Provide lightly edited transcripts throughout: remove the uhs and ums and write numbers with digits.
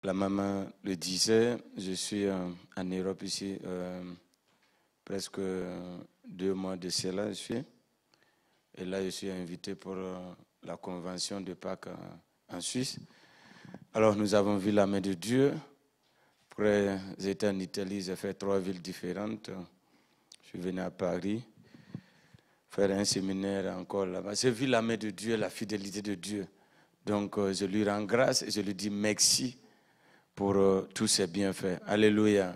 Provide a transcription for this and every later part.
la maman le disait, je suis en Europe ici, presque 2 mois de cela, je suis. Et là, je suis invité pour la convention de Pâques en Suisse. Alors, nous avons vu la main de Dieu. Après, j'étais en Italie, j'ai fait 3 villes différentes. Je suis venu à Paris faire un séminaire encore là-bas. J'ai vu la main de Dieu, la fidélité de Dieu. Donc, je lui rends grâce et je lui dis merci pour tous ses bienfaits. Alléluia.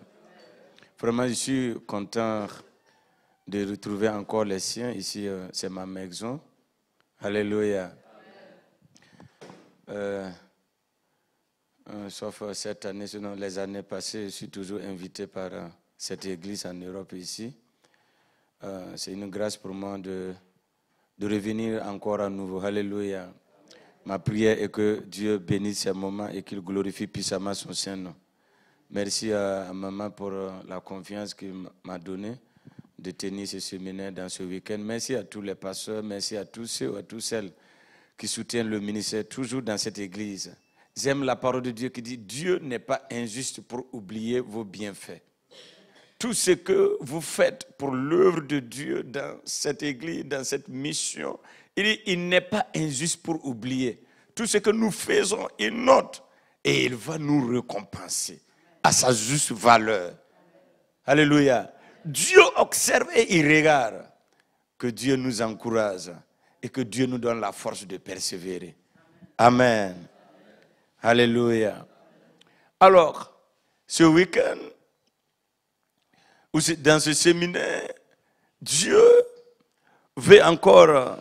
Vraiment, je suis content de retrouver encore les siens. Ici, c'est ma maison. Alléluia. Sauf cette année, sinon les années passées, je suis toujours invité par cette église en Europe ici. C'est une grâce pour moi de revenir encore à nouveau. Alléluia. Ma prière est que Dieu bénisse ces moments et qu'il glorifie puissamment son Saint-Nom. Merci à maman pour la confiance qu'il m'a donnée de tenir ce séminaire dans ce week-end. Merci à tous les pasteurs, merci à tous ceux et à toutes celles qui soutiennent le ministère toujours dans cette église. J'aime la parole de Dieu qui dit « Dieu n'est pas injuste pour oublier vos bienfaits ». Tout ce que vous faites pour l'œuvre de Dieu dans cette église, dans cette mission, il n'est pas injuste pour oublier. Tout ce que nous faisons, il note et il va nous récompenser à sa juste valeur. Alléluia. Dieu observe et il regarde. Que Dieu nous encourage et que Dieu nous donne la force de persévérer. Amen. Alléluia. Alors, ce week-end, dans ce séminaire, Dieu veut encore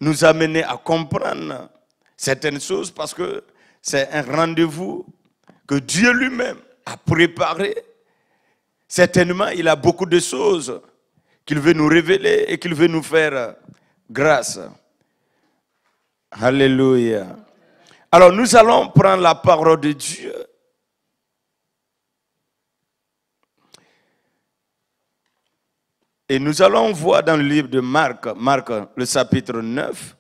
nous amener à comprendre certaines choses parce que c'est un rendez-vous que Dieu lui-même a préparé. Certainement, il a beaucoup de choses qu'il veut nous révéler et qu'il veut nous faire grâce. Alléluia. Alors, nous allons prendre la parole de Dieu. Et nous allons voir dans le livre de Marc, le chapitre 9.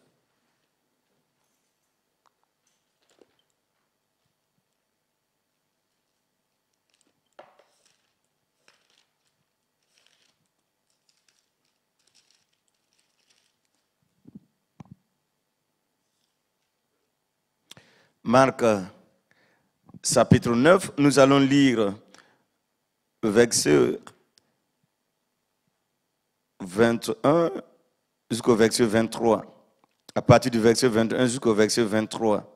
Marc, chapitre 9, nous allons lire verset 21 jusqu'au verset 23. À partir du verset 21 jusqu'au verset 23.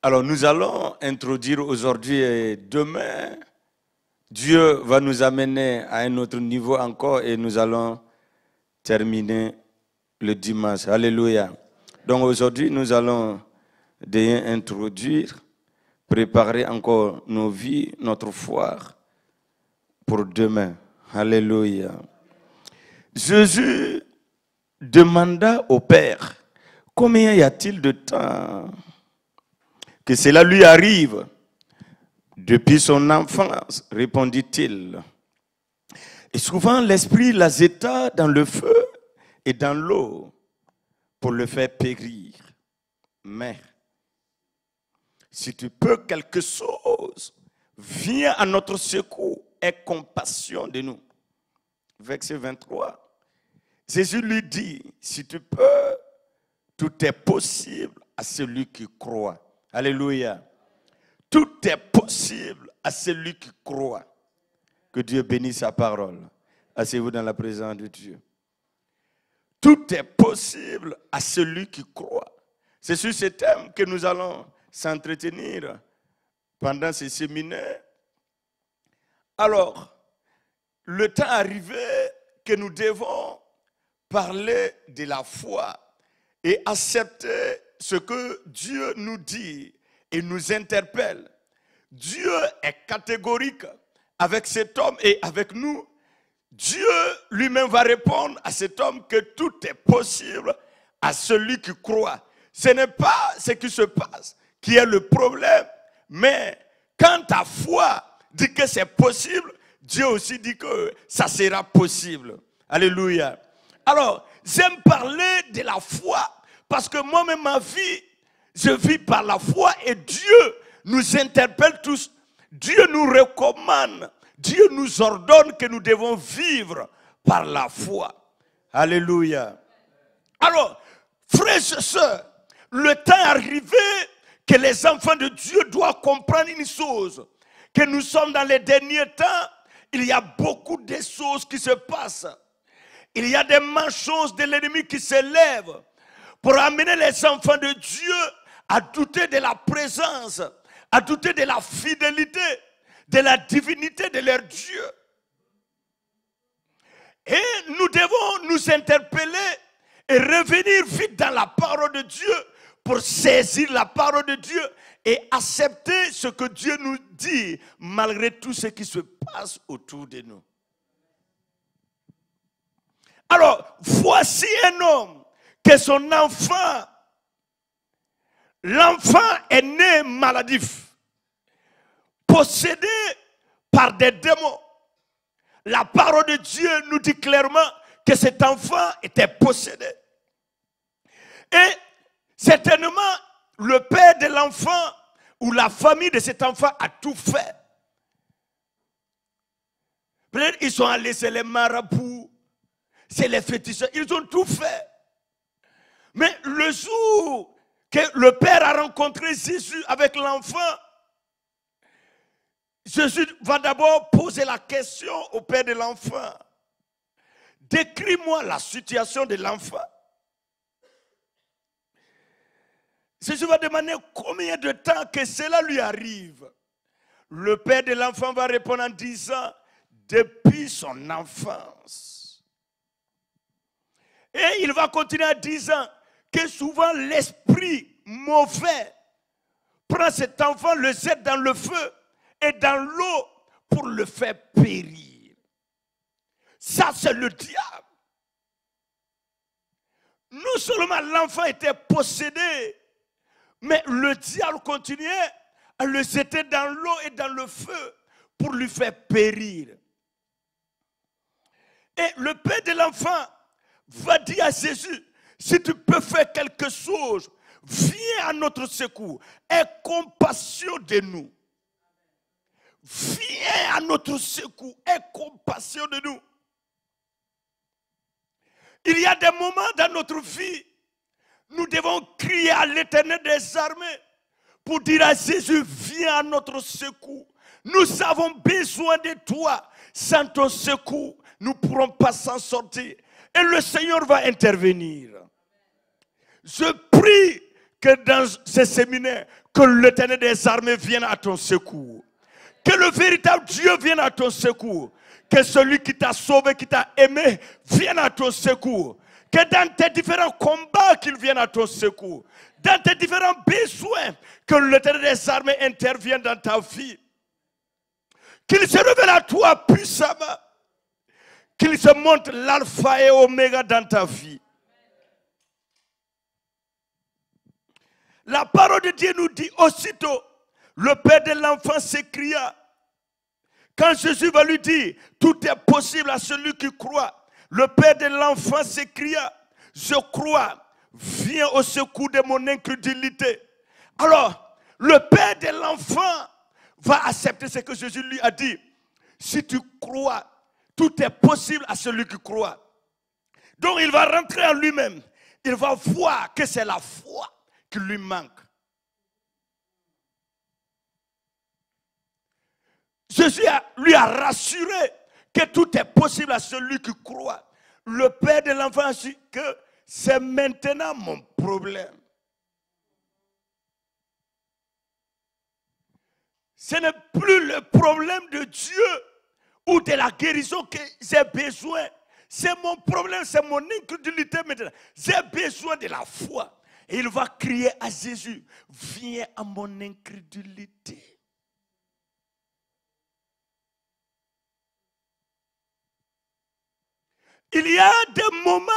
Alors nous allons introduire aujourd'hui et demain. Dieu va nous amener à un autre niveau encore et nous allons terminer le dimanche. Alléluia. Donc aujourd'hui, nous allons déjà introduire, préparer encore nos vies, notre foi pour demain. Alléluia. Jésus demanda au Père, combien y a-t-il de temps que cela lui arrive? Depuis son enfance, répondit-il. Et souvent, l'esprit la jeta dans le feu et dans l'eau pour le faire périr. Mais, si tu peux quelque chose, viens à notre secours, aie compassion de nous. Verset 23. Jésus lui dit, si tu peux, tout est possible à celui qui croit. Alléluia. Tout est possible à celui qui croit. Que Dieu bénisse sa parole. Asseyez-vous dans la présence de Dieu. Tout est possible à celui qui croit. C'est sur ce thème que nous allons s'entretenir pendant ce séminaire. Alors, le temps arrivé que nous devons parler de la foi et accepter ce que Dieu nous dit et nous interpelle. Dieu est catégorique avec cet homme et avec nous. Dieu lui-même va répondre à cet homme que tout est possible à celui qui croit. Ce n'est pas ce qui se passe qui est le problème, mais quand ta foi dit que c'est possible, Dieu aussi dit que ça sera possible. Alléluia. Alors, j'aime parler de la foi parce que moi-même, ma vie, je vis par la foi et Dieu nous interpelle tous. Dieu nous recommande, Dieu nous ordonne que nous devons vivre par la foi. Alléluia. Alors, frères et sœurs, le temps est arrivé que les enfants de Dieu doivent comprendre une chose, que nous sommes dans les derniers temps, il y a beaucoup de choses qui se passent. Il y a des mensonges de l'ennemi qui s'élèvent pour amener les enfants de Dieu à douter de la présence, à douter de la fidélité, de la divinité de leur Dieu. Et nous devons nous interpeller et revenir vite dans la parole de Dieu pour saisir la parole de Dieu et accepter ce que Dieu nous dit malgré tout ce qui se passe autour de nous. Alors, voici un homme que son enfant, l'enfant est né maladif, possédé par des démons. La parole de Dieu nous dit clairement que cet enfant était possédé. Et certainement, le père de l'enfant ou la famille de cet enfant a tout fait. Peut-être ils sont allés, c'est les marabouts, c'est les féticheurs, ils ont tout fait. Mais le jour que le père a rencontré Jésus avec l'enfant, Jésus va d'abord poser la question au père de l'enfant. Décris-moi la situation de l'enfant. Jésus va demander combien de temps que cela lui arrive. Le père de l'enfant va répondre en disant, depuis son enfance. Et il va continuer en disant que souvent l'esprit mauvais prend cet enfant, le jette dans le feu et dans l'eau pour le faire périr. Ça, c'est le diable. Non seulement l'enfant était possédé, mais le diable continuait à le jeter dans l'eau et dans le feu pour lui faire périr. Et le père de l'enfant va dire à Jésus, si tu peux faire quelque chose, viens à notre secours. Aie compassion de nous. Viens à notre secours. Aie compassion de nous. Il y a des moments dans notre vie, nous devons crier à l'Éternel des armées pour dire à Jésus, viens à notre secours. Nous avons besoin de toi. Sans ton secours, nous ne pourrons pas s'en sortir. Et le Seigneur va intervenir. Je prie que dans ce séminaire, que l'Éternel des armées vienne à ton secours. Que le véritable Dieu vienne à ton secours. Que celui qui t'a sauvé, qui t'a aimé, vienne à ton secours. Que dans tes différents combats, qu'il vienne à ton secours. Dans tes différents besoins, que l'Éternel des armées intervienne dans ta vie. Qu'il se révèle à toi puissamment. Qu'il se montre l'alpha et oméga dans ta vie. La parole de Dieu nous dit aussitôt, le père de l'enfant s'écria. Quand Jésus va lui dire, tout est possible à celui qui croit. Le père de l'enfant s'écria, je crois, viens au secours de mon incrédulité. Alors, le père de l'enfant va accepter ce que Jésus lui a dit. Si tu crois, tout est possible à celui qui croit. Donc il va rentrer en lui-même. Il va voir que c'est la foi qui lui manque. Jésus lui a rassuré que tout est possible à celui qui croit. Le père de l'enfant a dit que c'est maintenant mon problème. Ce n'est plus le problème de Dieu ou de la guérison que j'ai besoin. C'est mon problème, c'est mon incrédulité maintenant. J'ai besoin de la foi. Et il va crier à Jésus, viens à mon incrédulité. Il y a des moments,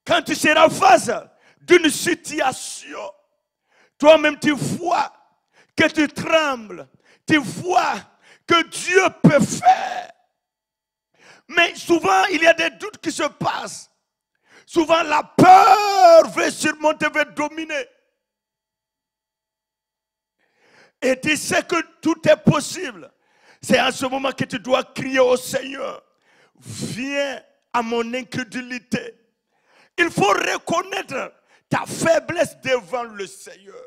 quand tu seras face d'une situation, toi-même tu vois que tu trembles, tu vois que Dieu peut faire. Mais souvent, il y a des doutes qui se passent. Souvent, la peur veut surmonter, veut dominer. Et tu sais que tout est possible. C'est à ce moment que tu dois crier au Seigneur. Viens à mon incrédulité. Il faut reconnaître ta faiblesse devant le Seigneur.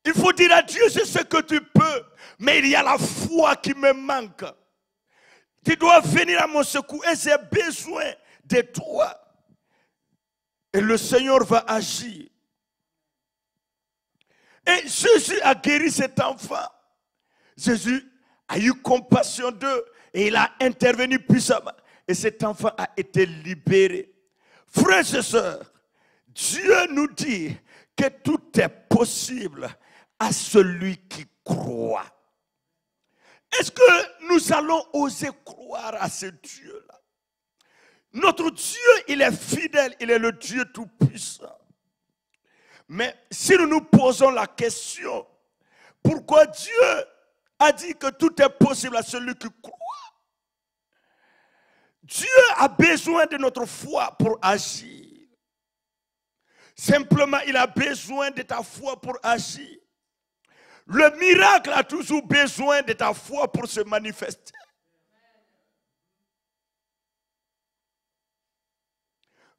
Il faut dire à Dieu, c'est ce que tu peux, mais il y a la foi qui me manque. Tu dois venir à mon secours et j'ai besoin de toi. Et le Seigneur va agir. Et Jésus a guéri cet enfant. Jésus a eu compassion d'eux et il a intervenu puissamment. Et cet enfant a été libéré. Frères et sœurs, Dieu nous dit que tout est possible à celui qui croit. Est-ce que nous allons oser croire à ce Dieu-là? Notre Dieu, il est fidèle, il est le Dieu tout-puissant. Mais si nous nous posons la question, pourquoi Dieu a dit que tout est possible à celui qui croit? Dieu a besoin de notre foi pour agir. Simplement, il a besoin de ta foi pour agir. Le miracle a toujours besoin de ta foi pour se manifester.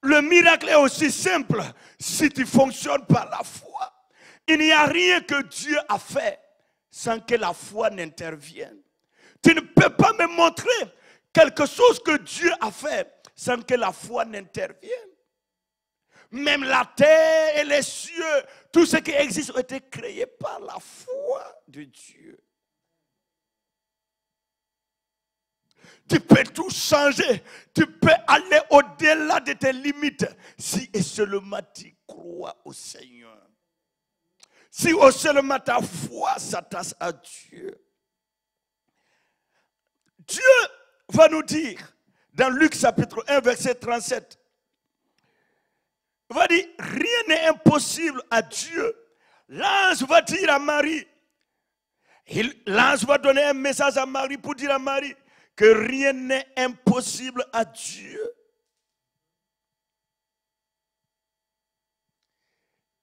Le miracle est aussi simple si tu fonctionnes par la foi. Il n'y a rien que Dieu a fait sans que la foi n'intervienne. Tu ne peux pas me montrer quelque chose que Dieu a fait sans que la foi n'intervienne. Même la terre et les cieux, tout ce qui existe ont été créés par la foi de Dieu. Tu peux tout changer. Tu peux aller au-delà de tes limites. Si et seulement tu crois au Seigneur. Si seulement ta foi s'attache à Dieu. Dieu va nous dire, dans Luc chapitre 1, verset 37, il va dire, rien n'est impossible à Dieu. L'ange va dire à Marie, l'ange va donner un message à Marie pour dire à Marie, que rien n'est impossible à Dieu.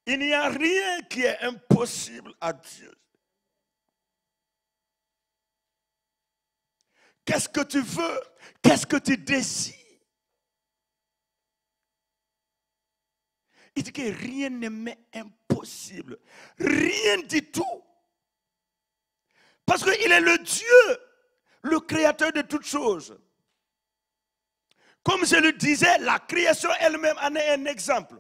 Il n'y a rien qui est impossible à Dieu. Qu'est-ce que tu veux? Qu'est-ce que tu décides? Il dit que rien n'est même impossible. Rien du tout. Parce qu'il est le Dieu, le créateur de toutes choses. Comme je le disais, la création elle-même en est un exemple.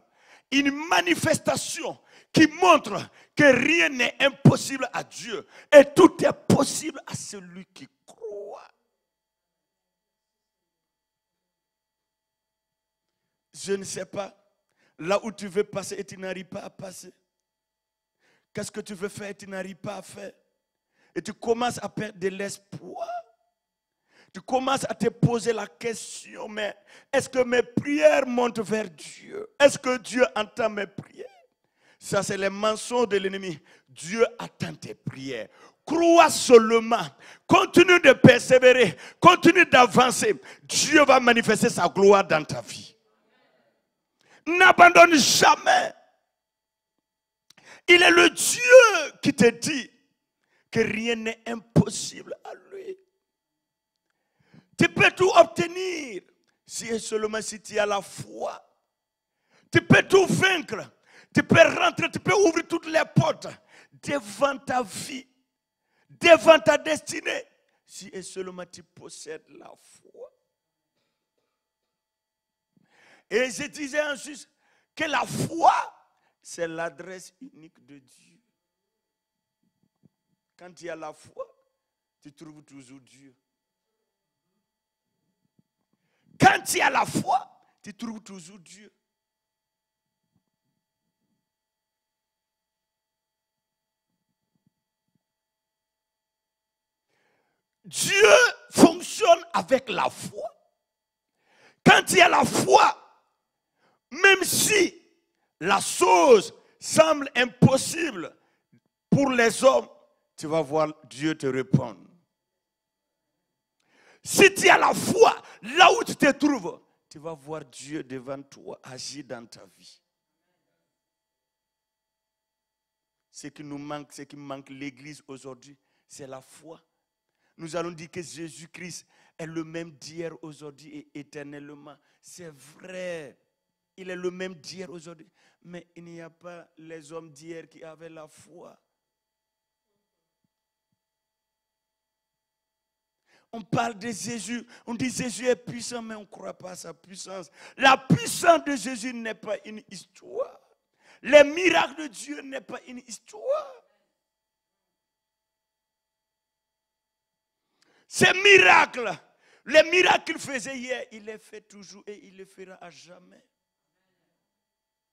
Une manifestation qui montre que rien n'est impossible à Dieu. Et tout est possible à celui qui croit. Je ne sais pas, là où tu veux passer et tu n'arrives pas à passer. Qu'est-ce que tu veux faire et tu n'arrives pas à faire? Et tu commences à perdre de l'espoir. Tu commences à te poser la question, mais est-ce que mes prières montent vers Dieu? Est-ce que Dieu entend mes prières? Ça, c'est les mensonges de l'ennemi. Dieu attend tes prières. Crois seulement. Continue de persévérer. Continue d'avancer. Dieu va manifester sa gloire dans ta vie. N'abandonne jamais. Il est le Dieu qui te dit que rien n'est impossible à lui. Tu peux tout obtenir si et seulement si tu as la foi. Tu peux tout vaincre. Tu peux rentrer, tu peux ouvrir toutes les portes devant ta vie, devant ta destinée, si et seulement tu possèdes la foi. Et je disais ensuite que la foi, c'est l'adresse unique de Dieu. Quand tu as la foi, tu trouves toujours Dieu. Quand tu as la foi, tu trouves toujours Dieu. Dieu fonctionne avec la foi. Quand tu as la foi, même si la chose semble impossible pour les hommes, tu vas voir Dieu te répondre. Si tu as la foi, là où tu te trouves, tu vas voir Dieu devant toi agir dans ta vie. Ce qui nous manque, ce qui manque l'Église aujourd'hui, c'est la foi. Nous allons dire que Jésus-Christ est le même d'hier, aujourd'hui et éternellement. C'est vrai. Il est le même d'hier, aujourd'hui. Mais il n'y a pas les hommes d'hier qui avaient la foi. On parle de Jésus, on dit Jésus est puissant, mais on ne croit pas à sa puissance. La puissance de Jésus n'est pas une histoire. Les miracles de Dieu n'est pas une histoire. Ces miracles, les miracles qu'il faisait hier, il les fait toujours et il les fera à jamais.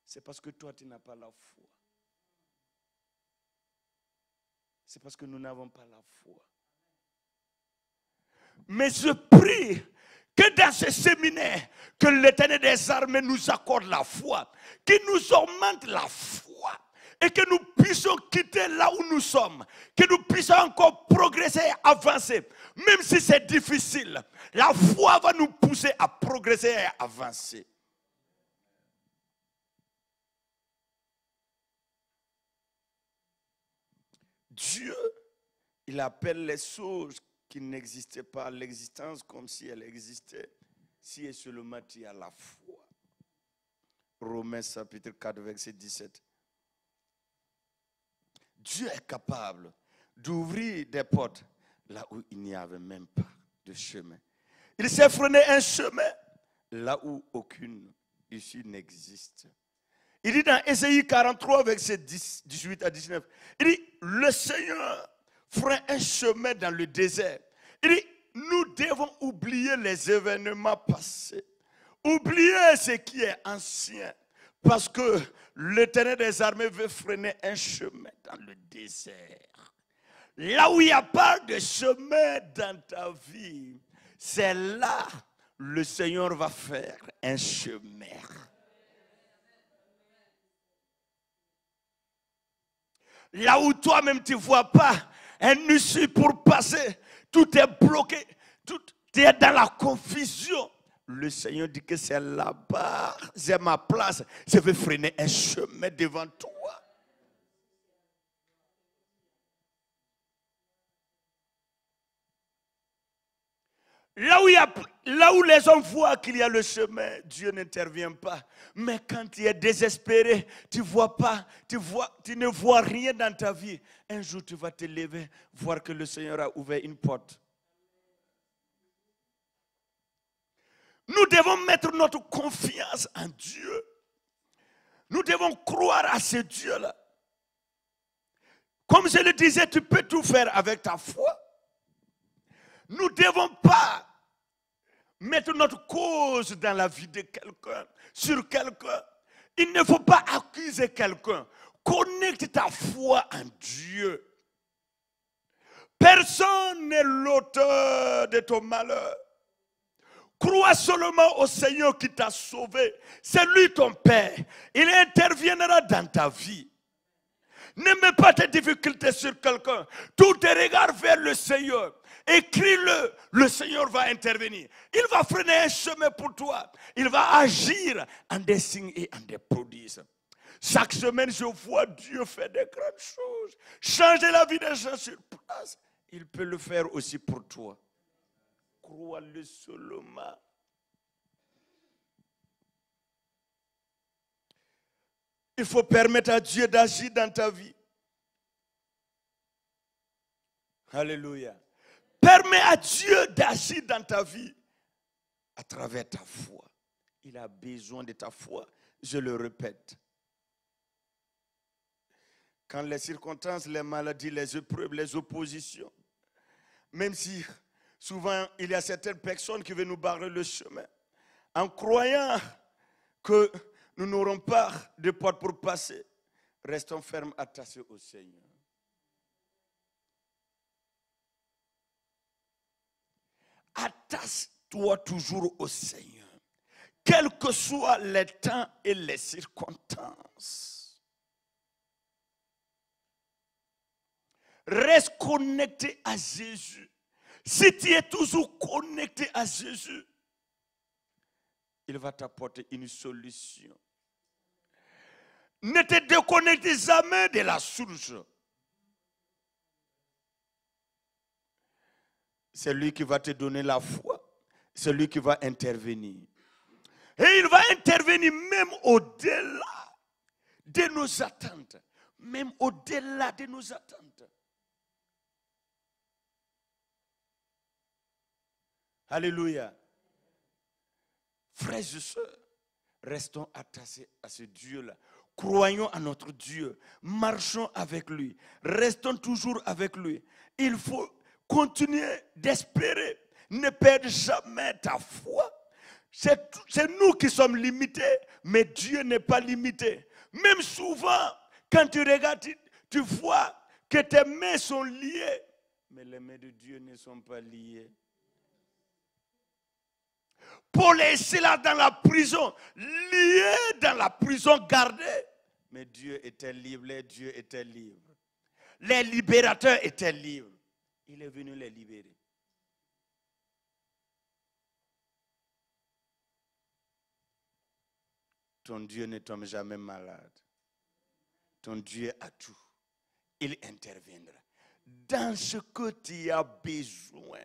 C'est parce que toi, tu n'as pas la foi. C'est parce que nous n'avons pas la foi. Mais je prie que dans ce séminaire, que l'Éternel des armées nous accorde la foi, qu'il nous augmente la foi et que nous puissions quitter là où nous sommes, que nous puissions encore progresser et avancer. Même si c'est difficile, la foi va nous pousser à progresser et à avancer. Dieu, il appelle les choses qui n'existaient pas à l'existence comme si elles existaient, si et seulement tu as la foi. Romains chapitre 4, verset 17. Dieu est capable d'ouvrir des portes là où il n'y avait même pas de chemin. Il s'est freiné un chemin là où aucune issue n'existe. Il dit dans Ésaïe 43, verset 18 à 19, il dit, le Seigneur fera un chemin dans le désert. Il dit, nous devons oublier les événements passés, oublier ce qui est ancien, parce que l'Éternel des armées veut freiner un chemin dans le désert. Là où il n'y a pas de chemin dans ta vie, c'est là le Seigneur va faire un chemin. Là où toi-même tu ne vois pas un issue pour passer, tout est bloqué, tout est dans la confusion. Le Seigneur dit que c'est là-bas, c'est ma place, je vais freiner un chemin devant toi. Là où les hommes voient qu'il y a le chemin, Dieu n'intervient pas. Mais quand tu es désespéré, tu ne vois rien dans ta vie. Un jour, tu vas te lever, voir que le Seigneur a ouvert une porte. Nous devons mettre notre confiance en Dieu. Nous devons croire à ce Dieu-là. Comme je le disais, tu peux tout faire avec ta foi. Nous ne devons pas mettre notre cause dans la vie de quelqu'un, sur quelqu'un. Il ne faut pas accuser quelqu'un. Connecte ta foi en Dieu. Personne n'est l'auteur de ton malheur. Crois seulement au Seigneur qui t'a sauvé. C'est lui ton Père. Il interviendra dans ta vie. Ne mets pas tes difficultés sur quelqu'un. Tous tes regards vers le Seigneur. Écris-le, le Seigneur va intervenir. Il va freiner un chemin pour toi. Il va agir en des signes et en des prodiges. Chaque semaine, je vois Dieu faire des grandes choses. Changer la vie des gens sur place. Il peut le faire aussi pour toi. Crois-le seulement. Il faut permettre à Dieu d'agir dans ta vie. Alléluia. Permets à Dieu d'agir dans ta vie à travers ta foi. Il a besoin de ta foi, je le répète. Quand les circonstances, les maladies, les épreuves, les oppositions, même si souvent il y a certaines personnes qui veulent nous barrer le chemin, en croyant que nous n'aurons pas de porte pour passer, restons fermes, attachés au Seigneur. Attache-toi toujours au Seigneur, quels que soient les temps et les circonstances. Reste connecté à Jésus. Si tu es toujours connecté à Jésus, il va t'apporter une solution. Ne te déconnecte jamais de la source. C'est lui qui va te donner la foi. C'est lui qui va intervenir. Et il va intervenir même au-delà de nos attentes. Même au-delà de nos attentes. Alléluia. Frères et sœurs, restons attachés à ce Dieu-là. Croyons à notre Dieu. Marchons avec lui. Restons toujours avec lui. Il faut continuer d'espérer. Ne perds jamais ta foi. C'est nous qui sommes limités, mais Dieu n'est pas limité. Même souvent, quand tu regardes, tu vois que tes mains sont liées, mais les mains de Dieu ne sont pas liées. Paul est là dans la prison, lié dans la prison, gardé. Mais Dieu était libre, les dieux étaient libres. Les libérateurs étaient libres. Il est venu les libérer. Ton Dieu ne tombe jamais malade. Ton Dieu a tout. Il interviendra. Dans ce que tu as besoin,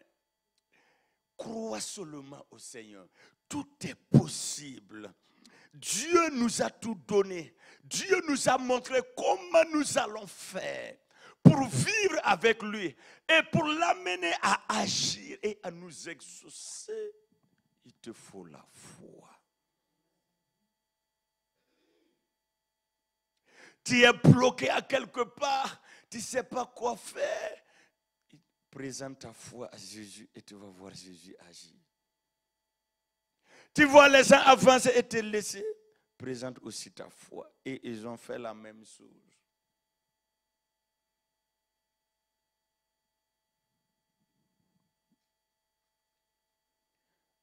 crois seulement au Seigneur. Tout est possible. Dieu nous a tout donné. Dieu nous a montré comment nous allons faire pour vivre avec lui et pour l'amener à agir et à nous exaucer. Il te faut la foi. Tu es bloqué à quelque part, tu ne sais pas quoi faire. Présente ta foi à Jésus et tu vas voir Jésus agir. Tu vois les gens avancer et te laisser. Présente aussi ta foi. Et ils ont fait la même chose.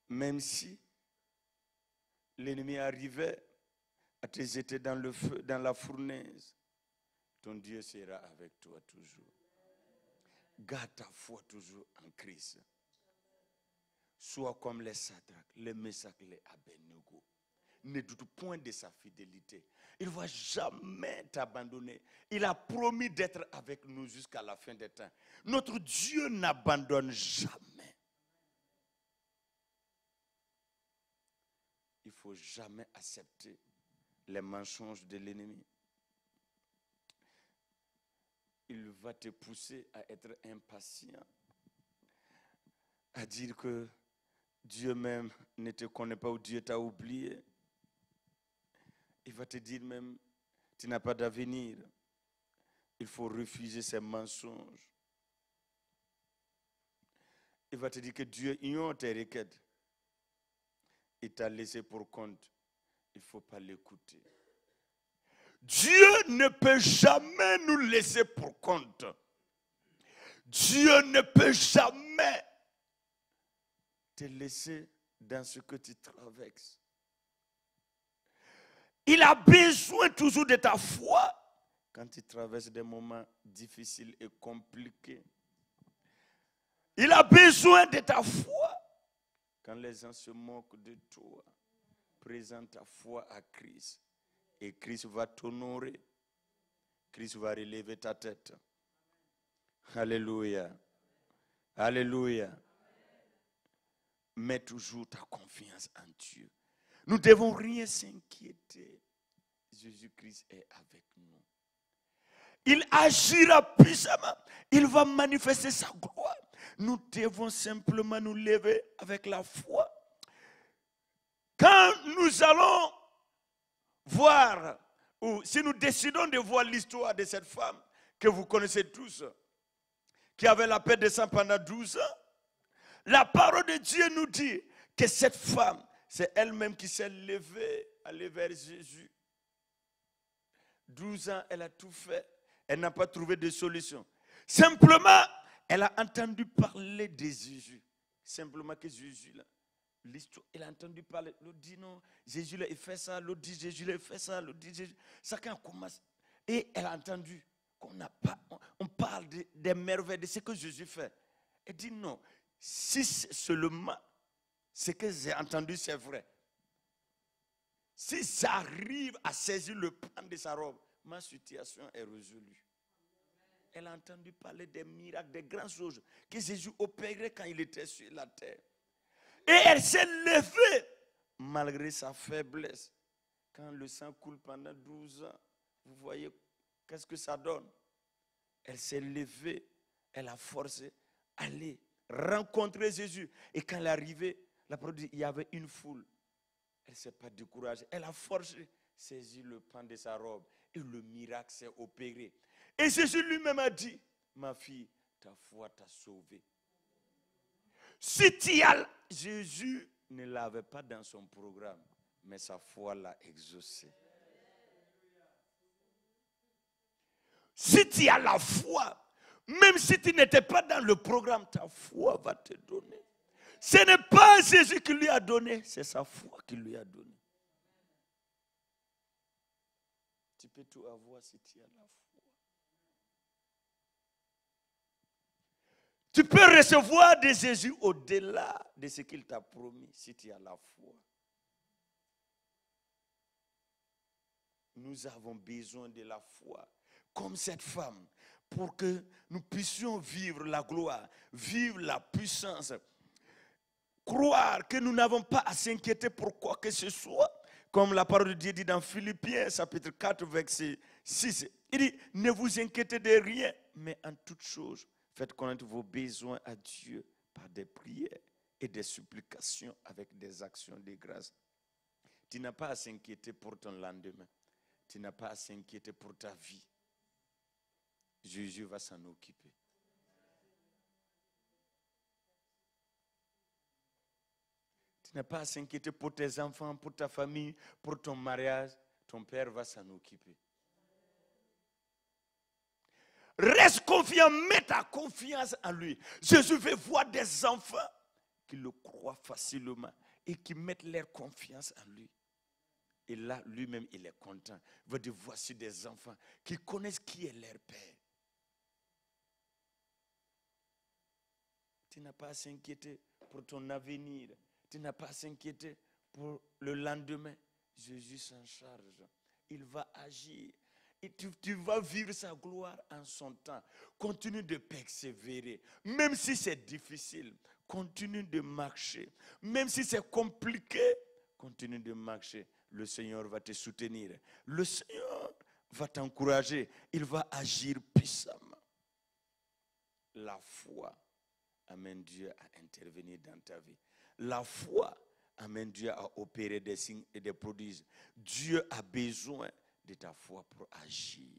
Même si l'ennemi arrivait à te jeter dans le feu, dans la fournaise, ton Dieu sera avec toi toujours. Garde ta foi toujours en Christ. Sois comme les Sadrach, les Meshach, les Abednego. Ne doute point de sa fidélité. Il ne va jamais t'abandonner. Il a promis d'être avec nous jusqu'à la fin des temps. Notre Dieu n'abandonne jamais. Il ne faut jamais accepter les mensonges de l'ennemi. Il va te pousser à être impatient, à dire que Dieu même ne te connaît pas ou Dieu t'a oublié. Il va te dire même, tu n'as pas d'avenir. Il faut refuser ces mensonges. Il va te dire que Dieu ignore tes requêtes. Il t'a laissé pour compte. Il ne faut pas l'écouter. Dieu ne peut jamais nous laisser pour compte. Dieu ne peut jamais te laisser dans ce que tu traverses. Il a besoin toujours de ta foi quand tu traverses des moments difficiles et compliqués. Il a besoin de ta foi quand les gens se moquent de toi. Présente ta foi à Christ. Et Christ va t'honorer. Christ va relever ta tête. Alléluia. Alléluia. Mets toujours ta confiance en Dieu. Nous ne devons rien s'inquiéter. Jésus-Christ est avec nous. Il agira puissamment. Il va manifester sa gloire. Nous devons simplement nous lever avec la foi. Quand nous allons voir, ou si nous décidons de voir l'histoire de cette femme que vous connaissez tous, qui avait la paix de sang pendant 12 ans, la parole de Dieu nous dit que cette femme, c'est elle-même qui s'est levée, allée vers Jésus. 12 ans, elle a tout fait. Elle n'a pas trouvé de solution. Simplement, elle a entendu parler de Jésus. Simplement que Jésus, là, l'histoire, elle a entendu parler. L'autre dit non, Jésus, là, il fait ça. L'autre dit Jésus, là, il fait ça. L'autre dit Jésus. Chacun commence. Et elle a entendu qu'on n'a pas, on parle des merveilles, de ce que Jésus fait. Elle dit non, si seulement ce que j'ai entendu c'est vrai, si j'arrive à saisir le pan de sa robe, ma situation est résolue. Elle a entendu parler des miracles, des grandes choses que Jésus opérait quand il était sur la terre. Et elle s'est levée malgré sa faiblesse. Quand le sang coule pendant 12 ans, vous voyez qu'est-ce que ça donne? Elle s'est levée, elle a forcé, aller rencontrer Jésus. Et quand elle est arrivée, la parole dit, il y avait une foule. Elle ne s'est pas découragée. Elle a forcé, saisi le pan de sa robe. Et le miracle s'est opéré. Et Jésus lui-même a dit, ma fille, ta foi t'a sauvée. Si tu as, Jésus ne l'avait pas dans son programme, mais sa foi l'a exaucé. Si tu as la foi, même si tu n'étais pas dans le programme, ta foi va te donner. Ce n'est pas Jésus qui lui a donné, c'est sa foi qui lui a donné. Tu peux tout avoir si tu as la foi. Tu peux recevoir de Jésus au-delà de ce qu'il t'a promis si tu as la foi. Nous avons besoin de la foi, comme cette femme, pour que nous puissions vivre la gloire, vivre la puissance, croire que nous n'avons pas à s'inquiéter pour quoi que ce soit, comme la parole de Dieu dit dans Philippiens, chapitre 4, verset 6. Il dit, ne vous inquiétez de rien, mais en toute chose, faites connaître vos besoins à Dieu par des prières et des supplications avec des actions de grâce. Tu n'as pas à s'inquiéter pour ton lendemain. Tu n'as pas à s'inquiéter pour ta vie. Jésus va s'en occuper. Tu n'as pas à s'inquiéter pour tes enfants, pour ta famille, pour ton mariage. Ton Père va s'en occuper. Reste confiant, mets ta confiance en lui. Jésus veut voir des enfants qui le croient facilement et qui mettent leur confiance en lui. Et là, lui-même, il est content. Il veut dire, voici des enfants qui connaissent qui est leur Père. Tu n'as pas à s'inquiéter pour ton avenir. Tu n'as pas à s'inquiéter pour le lendemain. Jésus s'en charge. Il va agir. Et tu vas vivre sa gloire en son temps. Continue de persévérer. Même si c'est difficile, continue de marcher. Même si c'est compliqué, continue de marcher. Le Seigneur va te soutenir. Le Seigneur va t'encourager. Il va agir puissamment. La foi amène Dieu à intervenir dans ta vie. La foi amène Dieu à opérer des signes et des prodiges. Dieu a besoin de ta foi pour agir.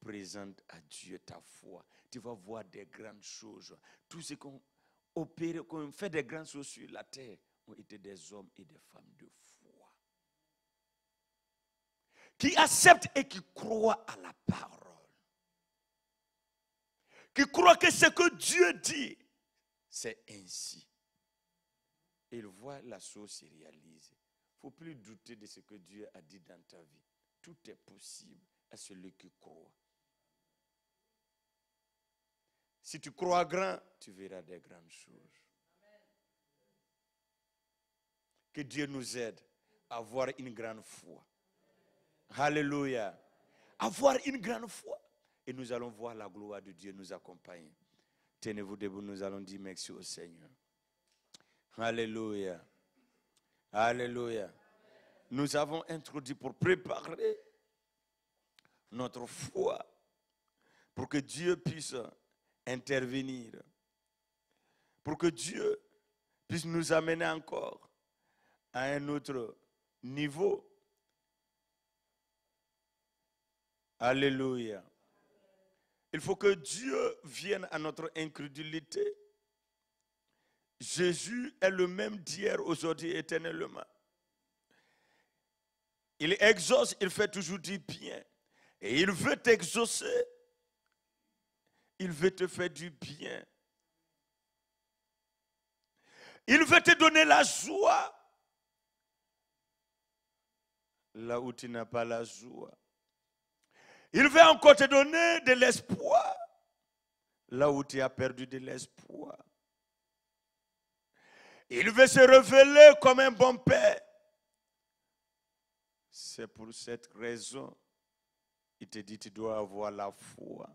Présente à Dieu ta foi. Tu vas voir des grandes choses. Tout ce qu'on opère, qu'on fait des grandes choses sur la terre, ont été des hommes et des femmes de foi. Qui acceptent et qui croient à la parole. Qui croient que ce que Dieu dit, c'est ainsi. Et ils voient la chose se réaliser. Il ne faut plus douter de ce que Dieu a dit dans ta vie. Tout est possible à celui qui croit. Si tu crois grand, tu verras des grandes choses. Que Dieu nous aide à avoir une grande foi. Alléluia. Avoir une grande foi. Et nous allons voir la gloire de Dieu nous accompagner. Tenez-vous debout, nous allons dire merci au Seigneur. Alléluia. Alléluia. Nous avons introduit pour préparer notre foi, pour que Dieu puisse intervenir, pour que Dieu puisse nous amener encore à un autre niveau. Alléluia. Il faut que Dieu vienne à notre incrédulité. Jésus est le même d'hier, aujourd'hui, éternellement. Il exauce, il fait toujours du bien. Et il veut t'exaucer. Il veut te faire du bien. Il veut te donner la joie. Là où tu n'as pas la joie. Il veut encore te donner de l'espoir. Là où tu as perdu de l'espoir. Il veut se révéler comme un bon père. C'est pour cette raison, il te dit, tu dois avoir la foi.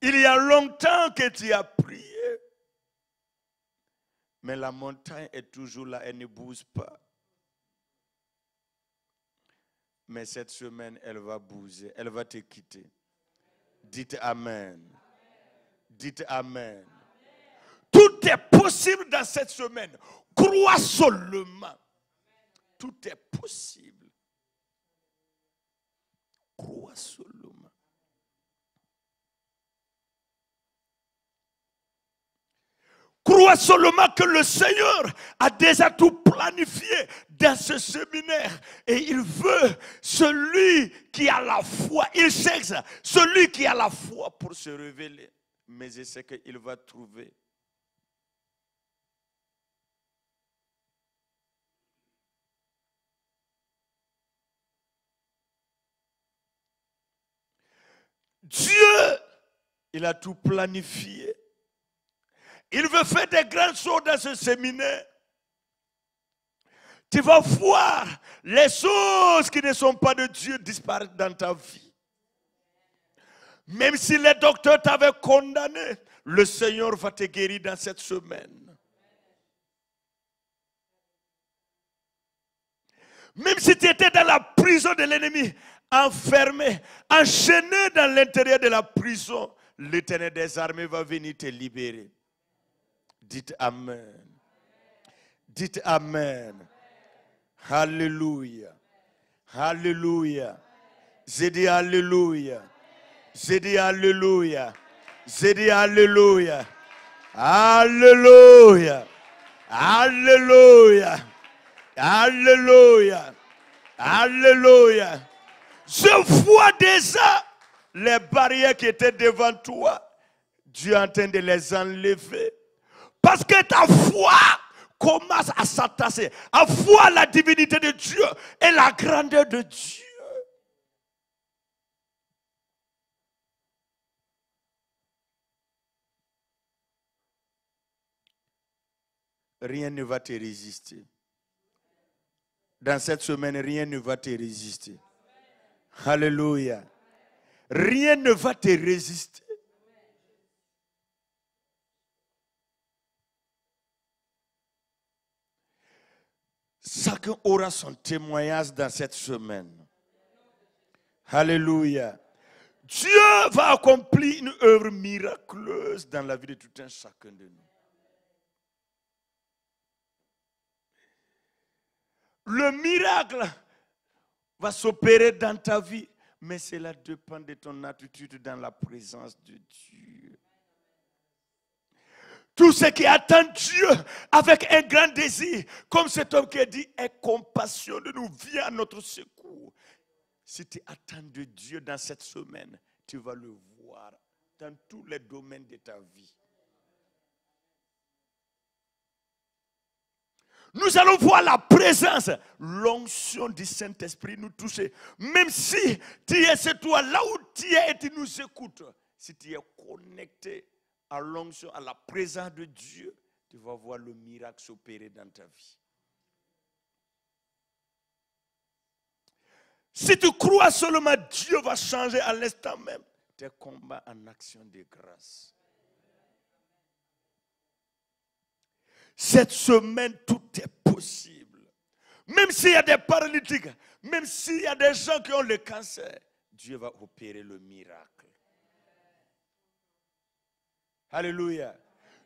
Il y a longtemps que tu as prié, mais la montagne est toujours là, elle ne bouge pas. Mais cette semaine, elle va bouger, elle va te quitter. Dites Amen. Dites Amen. Tout est possible dans cette semaine. Crois seulement. Tout est possible. Crois seulement. Crois seulement que le Seigneur a déjà tout planifié dans ce séminaire. Et il veut celui qui a la foi. Il cherche celui qui a la foi pour se révéler. Mais je sais qu'il va trouver. Dieu, il a tout planifié. Il veut faire des grandes choses dans ce séminaire. Tu vas voir les choses qui ne sont pas de Dieu disparaître dans ta vie. Même si les docteurs t'avaient condamné, le Seigneur va te guérir dans cette semaine. Même si tu étais dans la prison de l'ennemi, enfermé, enchaîné dans l'intérieur de la prison, l'Éternel des armées va venir te libérer. Dites Amen. Dites Amen. Alléluia. Alléluia. J'ai dit Alléluia. J'ai dit Alléluia. J'ai dit Alléluia. Alléluia. Alléluia. Alléluia. Alléluia. Je vois déjà les barrières qui étaient devant toi. Dieu est en train de les enlever. Parce que ta foi commence à s'attasser. À voir la divinité de Dieu et la grandeur de Dieu. Rien ne va te résister. Dans cette semaine, rien ne va te résister. Alléluia. Rien ne va te résister. Chacun aura son témoignage dans cette semaine. Alléluia. Dieu va accomplir une œuvre miraculeuse dans la vie de tout un chacun de nous. Le miracle va s'opérer dans ta vie, mais cela dépend de ton attitude dans la présence de Dieu. Tout ce qui attend Dieu avec un grand désir, comme cet homme qui a dit, aie compassion de nous, viens à notre secours. Si tu attends de Dieu dans cette semaine, tu vas le voir dans tous les domaines de ta vie. Nous allons voir la présence, l'onction du Saint-Esprit nous toucher. Même si tu es chez toi, là où tu es et tu nous écoutes, si tu es connecté à l'onction, à la présence de Dieu, tu vas voir le miracle s'opérer dans ta vie. Si tu crois seulement, Dieu va changer à l'instant même tes combats en action de grâce. Cette semaine, tout est possible. Même s'il y a des paralytiques, même s'il y a des gens qui ont le cancer, Dieu va opérer le miracle. Alléluia.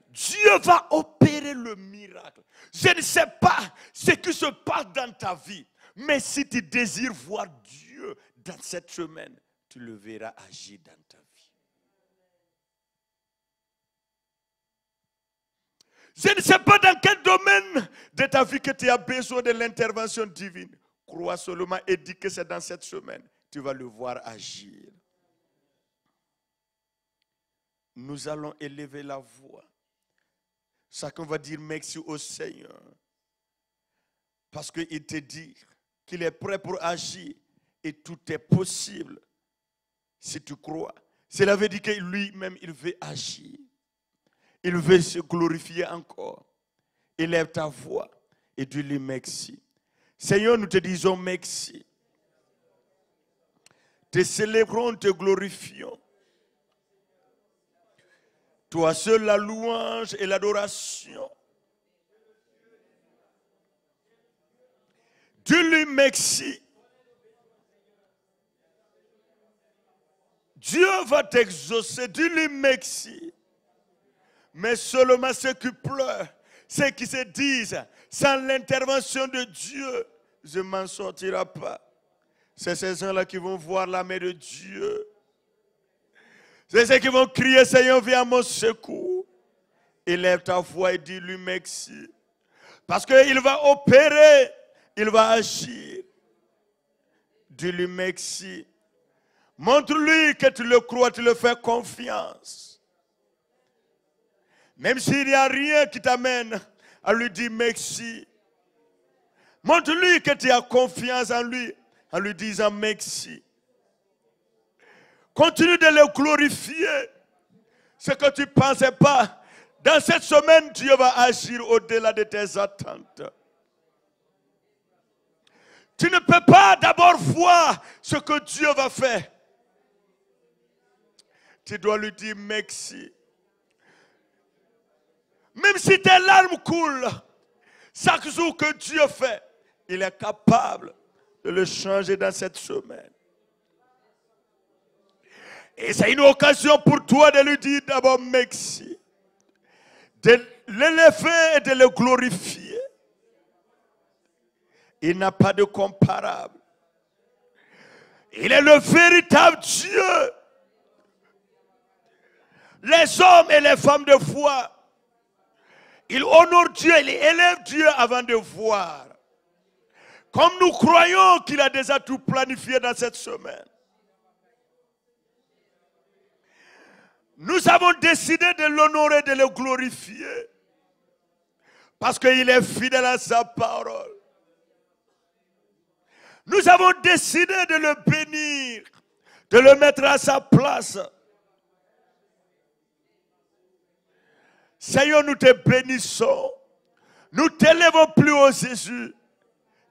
Dieu va opérer le miracle. Je ne sais pas ce qui se passe dans ta vie, mais si tu désires voir Dieu dans cette semaine, tu le verras agir dans ta vie. Je ne sais pas dans quel domaine de ta vie que tu as besoin de l'intervention divine. Crois seulement et dis que c'est dans cette semaine. Tu vas le voir agir. Nous allons élever la voix. Chacun va dire merci au Seigneur. Parce qu'il te dit qu'il est prêt pour agir. Et tout est possible. Si tu crois. Cela veut dire que lui-même, il veut agir. Il veut se glorifier encore. Élève ta voix et dis-lui merci. Seigneur, nous te disons merci. Te célébrons, te glorifions. Toi seul la louange et l'adoration. Dis-lui merci. Dieu va t'exaucer, dis-lui merci. Mais seulement ceux qui pleurent, ceux qui se disent, sans l'intervention de Dieu, je ne m'en sortirai pas. C'est ces gens-là qui vont voir la main de Dieu. C'est ceux qui vont crier, Seigneur, viens à mon secours. Élève ta voix et dis-lui merci. Parce qu'il va opérer, il va agir. Dis-lui merci. Montre-lui que tu le crois, tu le fais confiance. Même s'il n'y a rien qui t'amène à lui dire merci. Montre-lui que tu as confiance en lui disant merci. Continue de le glorifier. Ce que tu ne pensais pas. Dans cette semaine, Dieu va agir au-delà de tes attentes. Tu ne peux pas d'abord voir ce que Dieu va faire. Tu dois lui dire merci. Même si tes larmes coulent, chaque jour que Dieu fait, il est capable de le changer dans cette semaine. Et c'est une occasion pour toi de lui dire d'abord merci. De l'élever et de le glorifier. Il n'a pas de comparable. Il est le véritable Dieu. Les hommes et les femmes de foi, ils honorent Dieu, ils élèvent Dieu avant de voir. Comme nous croyons qu'il a déjà tout planifié dans cette semaine. Nous avons décidé de l'honorer, de le glorifier. Parce qu'il est fidèle à sa parole. Nous avons décidé de le bénir, de le mettre à sa place. Seigneur, nous te bénissons. Nous t'élèvons plus haut, Jésus.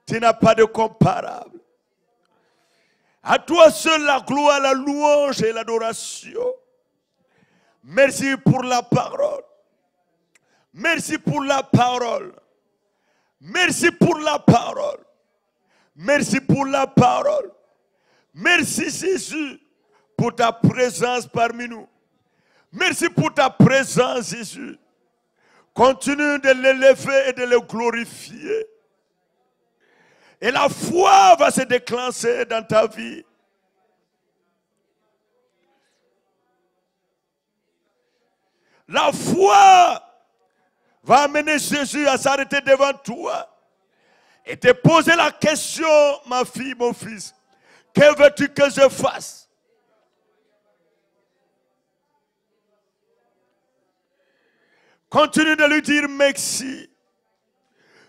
Tu n'as pas de comparable. À toi seul la gloire, la louange et l'adoration. Merci pour la parole. Merci pour la parole. Merci pour la parole. Merci pour la parole. Merci Jésus pour ta présence parmi nous. Merci pour ta présence Jésus. Continue de l'élever et de le glorifier. Et la foi va se déclencher dans ta vie. La foi va amener Jésus à s'arrêter devant toi et te poser la question, ma fille, mon fils, que veux-tu que je fasse? Continue de lui dire merci.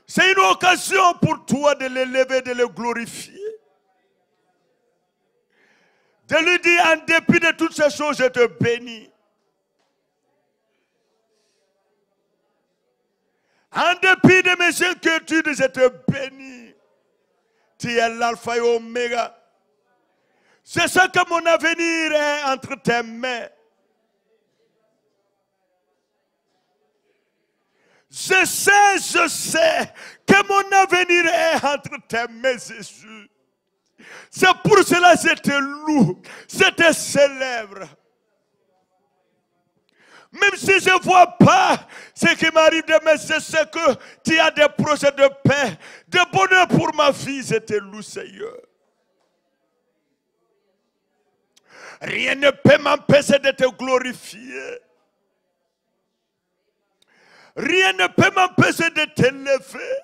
C'est une occasion pour toi de l'élever, de le glorifier. De lui dire, en dépit de toutes ces choses, je te bénis. En dépit de mes inquiétudes, je te bénis. Tu es l'alpha et oméga. C'est ce que mon avenir est entre tes mains. Je sais que mon avenir est entre tes mains, Jésus. C'est pour cela que je te loue, je te célèbre. Même si je ne vois pas ce qui m'arrive demain, je sais que tu as des projets de paix, de bonheur pour ma vie, je te loue, Seigneur. Rien ne peut m'empêcher de te glorifier. Rien ne peut m'empêcher de t'élever.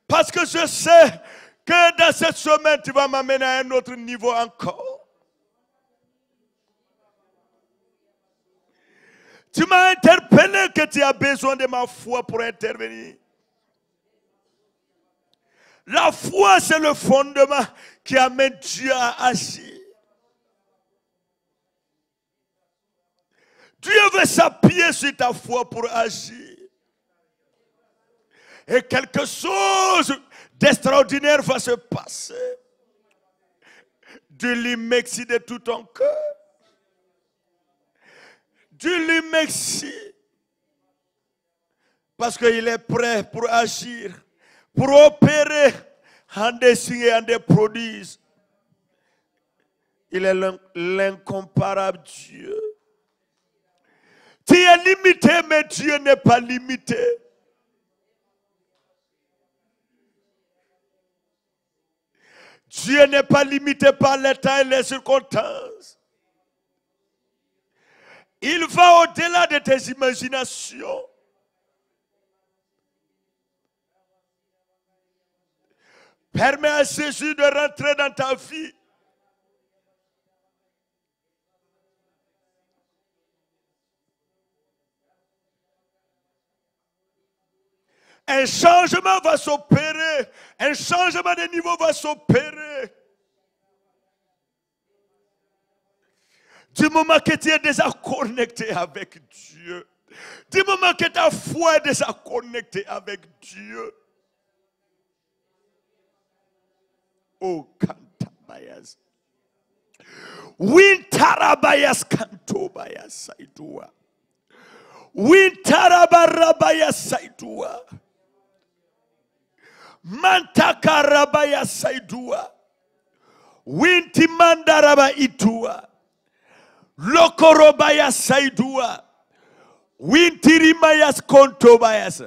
Parce que je sais que dans cette semaine, tu vas m'amener à un autre niveau encore. Tu m'as interpellé que tu as besoin de ma foi pour intervenir. La foi, c'est le fondement qui amène Dieu à agir. Dieu veut s'appuyer sur ta foi pour agir. Et quelque chose d'extraordinaire va se passer. Dis-lui merci de tout ton cœur. Dis-lui merci. Parce qu'il est prêt pour agir, pour opérer en des signes et en des prodiges. Il est l'incomparable Dieu. Tu es limité, mais Dieu n'est pas limité. Dieu n'est pas limité par les temps et les circonstances. Il va au-delà de tes imaginations. Permets à Jésus de rentrer dans ta vie. Un changement va s'opérer. Un changement de niveau va s'opérer. Du moment que tu es déjà connecté avec Dieu. Du moment que ta foi est déjà connectée avec Dieu. Oh, kantabayas. Wintarabayas kantobayas saidua. Wintarabarabaya saidua. Mantakarabaya saidua. Wintimandaraba itua. Lokorobaya saidua. Wintirimayas kontobayas.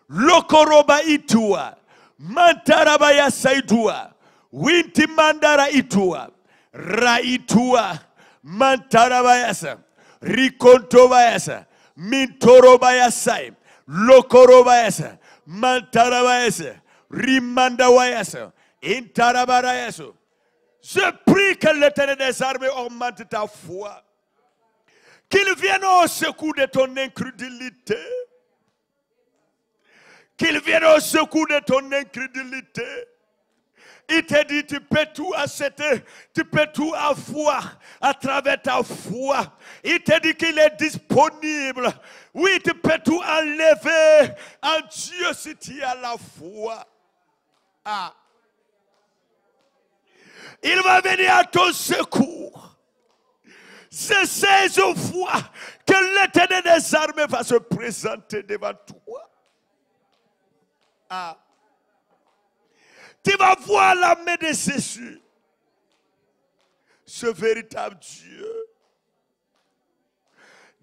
Lokoroba itua. Mantarabaya saidua. Wintimandara itua. Raitua. Mantarabayasa. Rikontobayasa. Mintorobayasai, Lokorobayasa, Mantarabayasa, Rimandawayasa, Intarabarayasa. Je prie que l'Éternel des armées augmente ta foi. Qu'il vienne au secours de ton incrédulité. Qu'il vienne au secours de ton incrédulité. Il te dit, tu peux tout accepter, tu peux tout avoir à travers ta foi. Il te dit qu'il est disponible. Oui, tu peux tout enlever en Dieu si tu as la foi. Ah. Il va venir à ton secours. C'est ces fois que l'Éternel des armées va se présenter devant toi. Ah. Tu vas voir la main de Jésus, ce véritable Dieu.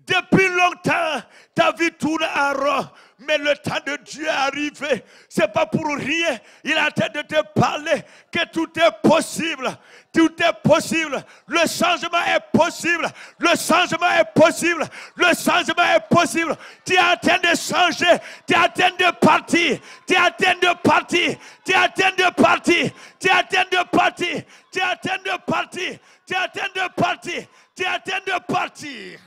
Depuis longtemps, ta vie tourne en rond, mais le temps de Dieu est arrivé. Ce n'est pas pour rien. Il est en train de te parler que tout est possible. Tout est possible. Le changement est possible. Le changement est possible. Le changement est possible. Tu es en train de changer. Tu es en train de partir. Tu es en train de partir. Tu es en train de partir. Tu es en train de partir. Tu es en train de partir. Tu es en train de partir. Tu es en train de partir.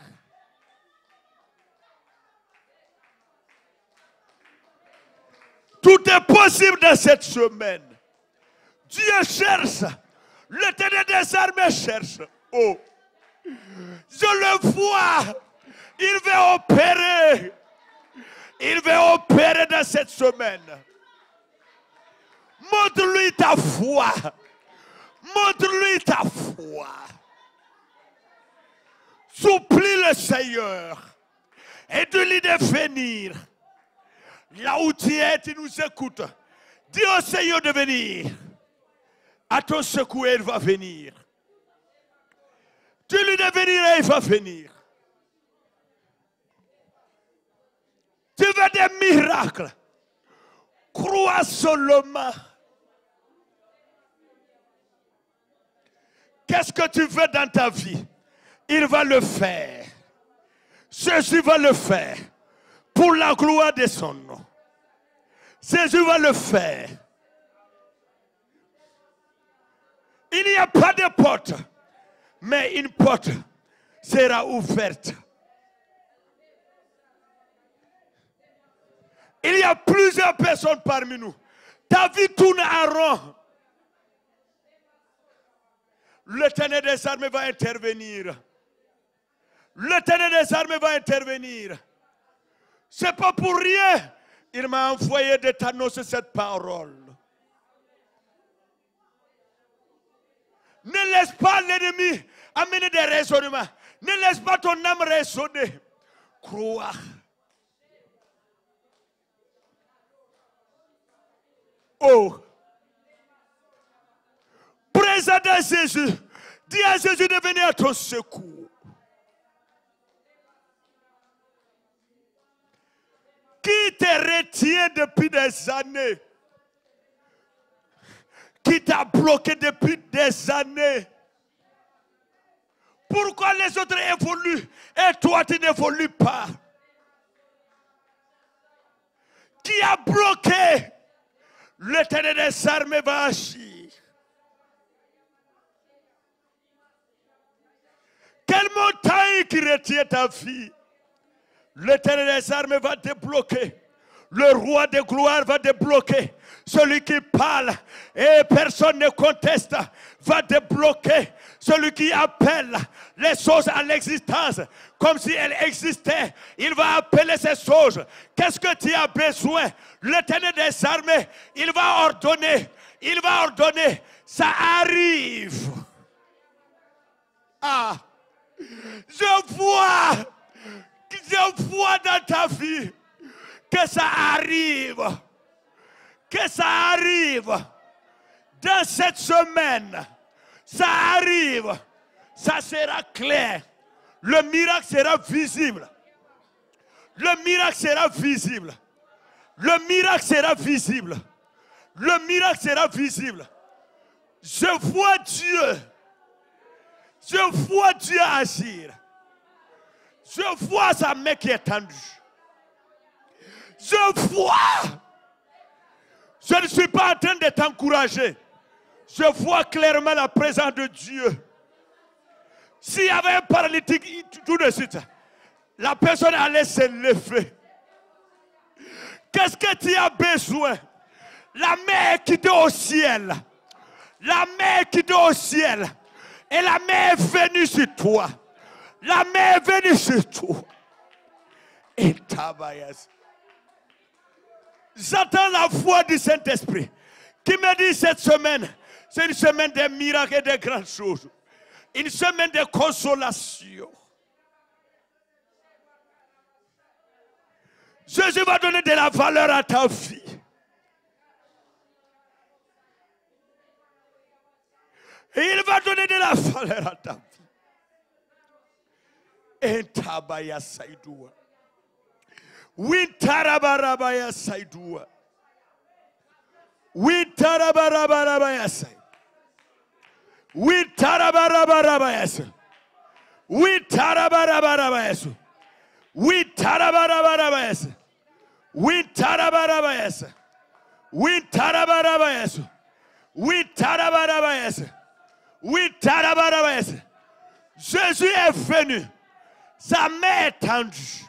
Tout est possible dans cette semaine. Dieu cherche. L'Éternel des armées cherche. Oh. Je le vois. Il veut opérer. Il veut opérer dans cette semaine. Montre-lui ta foi. Montre-lui ta foi. Supplie le Seigneur. Et dis-lui de venir. Là où tu es, tu nous écoutes. Dis au Seigneur de venir. À ton secours, il va venir. Dis-lui de venir et il va venir. Tu veux des miracles. Crois seulement. Qu'est-ce que tu veux dans ta vie? Il va le faire. Jésus va le faire. Pour la gloire de son nom. Jésus va le faire. Il n'y a pas de porte, mais une porte sera ouverte. Il y a plusieurs personnes parmi nous. Ta vie tourne en rond. L'Éternel des armées va intervenir. L'Éternel des armées va intervenir. Ce n'est pas pour rien. Il m'a envoyé de t'annoncer cette parole. Ne laisse pas l'ennemi amener des raisonnements. Ne laisse pas ton âme raisonner. Croire. Oh. Présente à Jésus. Dis à Jésus de venir à ton secours. Qui te retient depuis des années? Qui t'a bloqué depuis des années? Pourquoi les autres évoluent et toi tu n'évolues pas? Qui a bloqué? L'Éternel des armées va agir. Quelle montagne qui retient ta vie? L'Éternel des armées va débloquer. Le roi de gloire va débloquer. Celui qui parle et personne ne conteste va débloquer. Celui qui appelle les choses à l'existence comme si elles existaient, il va appeler ces choses. Qu'est-ce que tu as besoin? L'Éternel des armées, il va ordonner. Il va ordonner. Ça arrive. Ah, je vois dans ta vie que ça arrive. Que ça arrive. Dans cette semaine, ça arrive. Ça sera clair. Le miracle sera visible. Le miracle sera visible. Le miracle sera visible. Le miracle sera visible. Je vois Dieu. Je vois Dieu agir. Je vois sa main qui est tendue. Je vois. Je ne suis pas en train de t'encourager. Je vois clairement la présence de Dieu. S'il y avait un paralytique tout de suite, la personne allait se lever. Qu'est-ce que tu as besoin? La main est quittée au ciel. La main est quittée au ciel. Et la main est venue sur toi. La main est venue sur toi. Et tabayas. J'entends la voix du Saint-Esprit qui me dit cette semaine, c'est une semaine de miracles et de grandes choses. Une semaine de consolation. Jésus va donner de la valeur à ta vie. Et il va donner de la valeur à ta vie. Et tabaya saïdoua. Oui, tarabarabaya saïdoua. Oui, tarabarabaya saïdoua. Oui, tarabarabaya saïdoua. Oui, tarabarabaya saïdoua. Oui, tarabarabaya saïdoua. Oui, tarabarabaya saïdoua. Oui, tarabarabaya saïdoua. Oui, tarabarabaya saïdoua. Oui, tarabarabaya saïdoua. Jésus est venu. Sa main est tendue.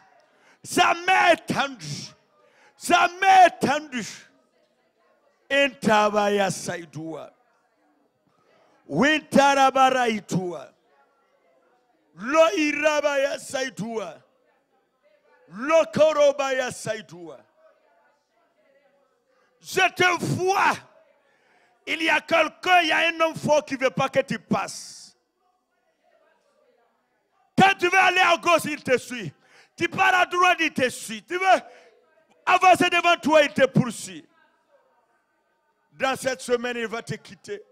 Sa main est tendue. Sa main est tendue. Intabaya saïdoua. Wintarabara itua. Lo irabaya saïdoua. Lo korobaya saïdoua. Je te vois. Il y a quelqu'un, il y a un homme fort qui ne veut pas que tu passes. Quand tu veux aller à gauche, il te suit. Tu pars à droite, il te suit. Tu veux avancer devant toi, il te poursuit. Dans cette semaine, il va te quitter.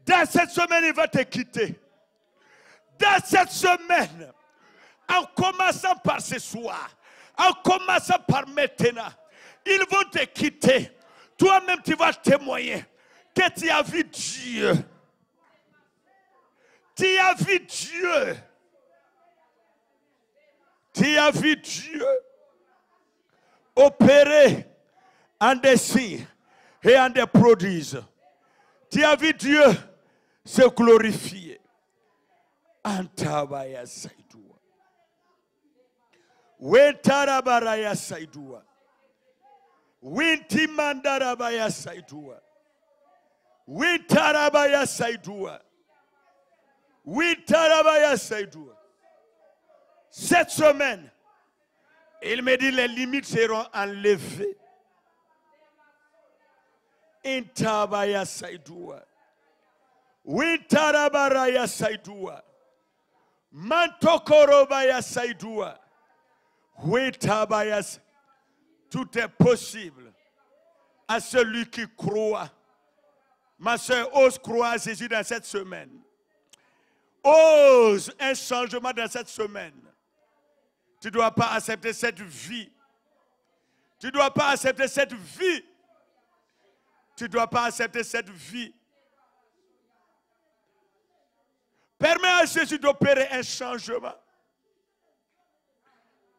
Dans cette semaine, il va te quitter. Dans cette semaine, en commençant par ce soir, en commençant par maintenant, ils vont te quitter. Toi-même, tu vas témoigner que tu as vu Dieu. Tu as vu Dieu. Tu as vu Dieu opérer en des signes et en des prodiges. Tu as vu Dieu se glorifier. Antabaya saïdoua. Wentarabaraya saïdoua. Wintimandarabaya saïdoua. Wintarabaya saïdoua. Wintarabaya saïdoua. Cette semaine, Il me dit les limites seront enlevées. Intabaya saidua. Wintarabaraya saidua. Mantokorobaya saidua. Wintabaya. Tout est possible à celui qui croit. Ma soeur, ose croire à Jésus dans cette semaine. Ose un changement dans cette semaine. Tu ne dois pas accepter cette vie. Tu ne dois pas accepter cette vie. Tu ne dois pas accepter cette vie. Permets à Jésus d'opérer un changement.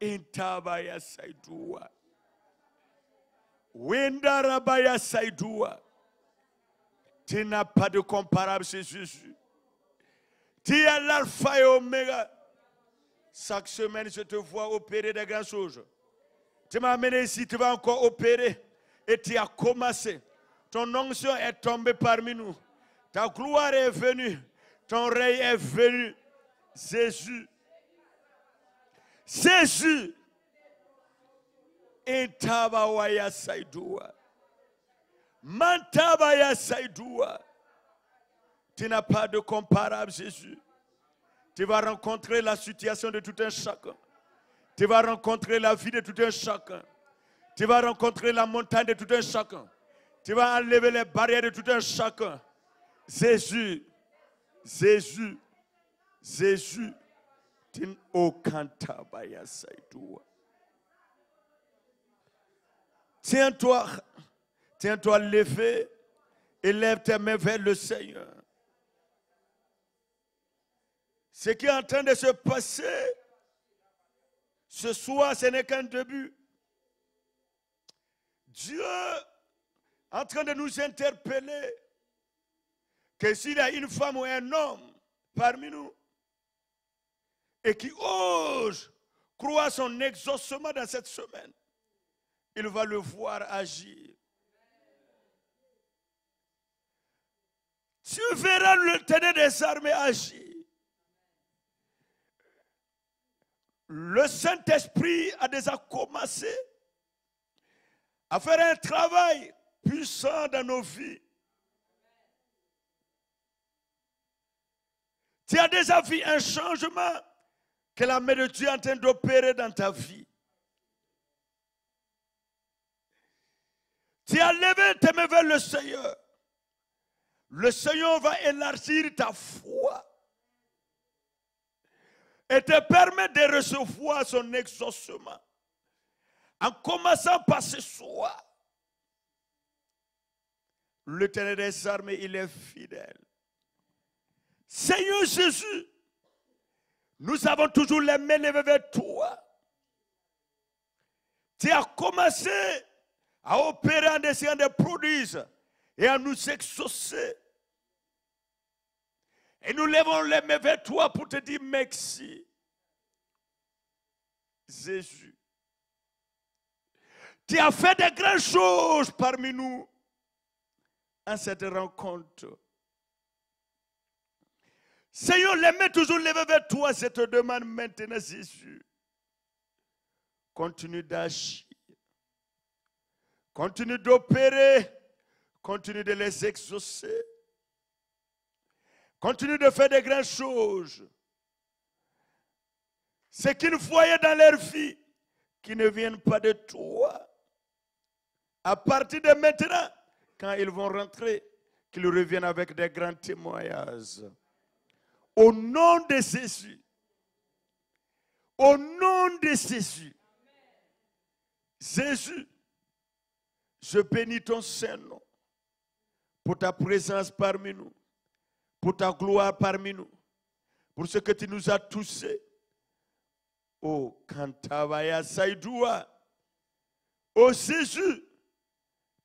Intabaya saidua. Windarabaya saidua. Tu n'as pas de comparable chez Jésus. Tu es l'alpha et oméga. Chaque semaine, je te vois opérer des grandes choses. Tu m'as amené ici, tu vas encore opérer. Et tu as commencé. Ton onction est tombée parmi nous. Ta gloire est venue. Ton règne est venu. Jésus. Jésus. Intabawaya saidua. Mantabaya saidua. Tu n'as pas de comparable, Jésus. Tu vas rencontrer la situation de tout un chacun. Tu vas rencontrer la vie de tout un chacun. Tu vas rencontrer la montagne de tout un chacun. Tu vas enlever les barrières de tout un chacun. Jésus, Jésus, Jésus. Tiens-toi levé et lève tes mains vers le Seigneur. Ce qui est en train de se passer ce soir, ce n'est qu'un début. Dieu est en train de nous interpeller que s'il y a une femme ou un homme parmi nous et qui ose croire son exaucement dans cette semaine, il va le voir agir. Tu verras le Ténèbre des armées agir. Le Saint-Esprit a déjà commencé à faire un travail puissant dans nos vies. Tu as déjà vu un changement que la main de Dieu est en train d'opérer dans ta vie. Tu as levé tes mains vers le Seigneur. Le Seigneur va élargir ta foi et te permettre de recevoir son exaucement. En commençant par ce soir, l'Éternel des armées, il est fidèle. Seigneur Jésus, nous avons toujours les mains levées vers toi. Tu as commencé à opérer en essayant de produire et à nous exaucer. Et nous levons les mains vers toi pour te dire merci. Jésus, tu as fait de grandes choses parmi nous en cette rencontre. Seigneur, les mains toujours levées vers toi, je te demande maintenant, Jésus, continue d'agir, continue d'opérer, continue de les exaucer, continue de faire de grandes choses. Ce qu'ils voyaient dans leur vie, qui ne viennent pas de toi, à partir de maintenant, quand ils vont rentrer, qu'ils reviennent avec des grands témoignages. Au nom de Jésus. Au nom de Jésus. Jésus, je bénis ton Saint-Nom pour ta présence parmi nous, pour ta gloire parmi nous, pour ce que tu nous as touchés. Oh, Kantabaya Saïdoua. Oh Jésus,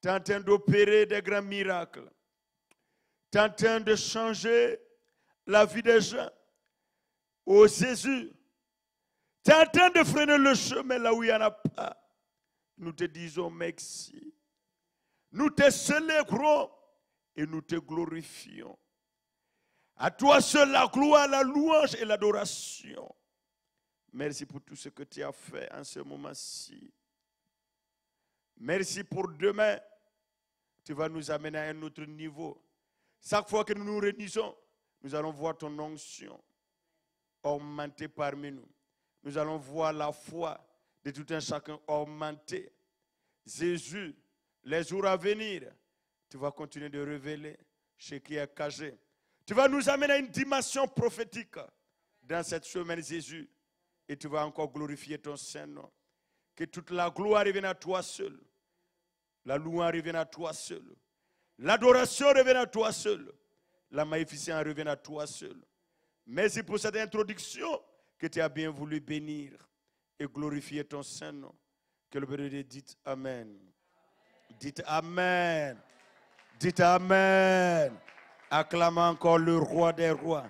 tu es en train d'opérer des grands miracles. Tu es en train de changer la vie des gens. Oh Jésus, tu es en train de freiner le chemin là où il n'y en a pas. Nous te disons merci. Nous te célébrons et nous te glorifions. À toi seul la gloire, la louange et l'adoration. Merci pour tout ce que tu as fait en ce moment-ci. Merci pour demain. Tu vas nous amener à un autre niveau. Chaque fois que nous nous réunissons, nous allons voir ton onction augmenter parmi nous. Nous allons voir la foi de tout un chacun augmenter. Jésus, les jours à venir, tu vas continuer de révéler ce qui est caché. Tu vas nous amener à une dimension prophétique dans cette semaine, Jésus. Et tu vas encore glorifier ton Saint-Nom. Que toute la gloire revienne à toi seul. La louange revienne à toi seul. L'adoration revienne à toi seul. La magnificence revienne à toi seul. Merci pour cette introduction que tu as bien voulu bénir et glorifier ton Saint-Nom. Que le Père dite Amen. Dites Amen. Dites Amen. Acclamons encore le roi des rois.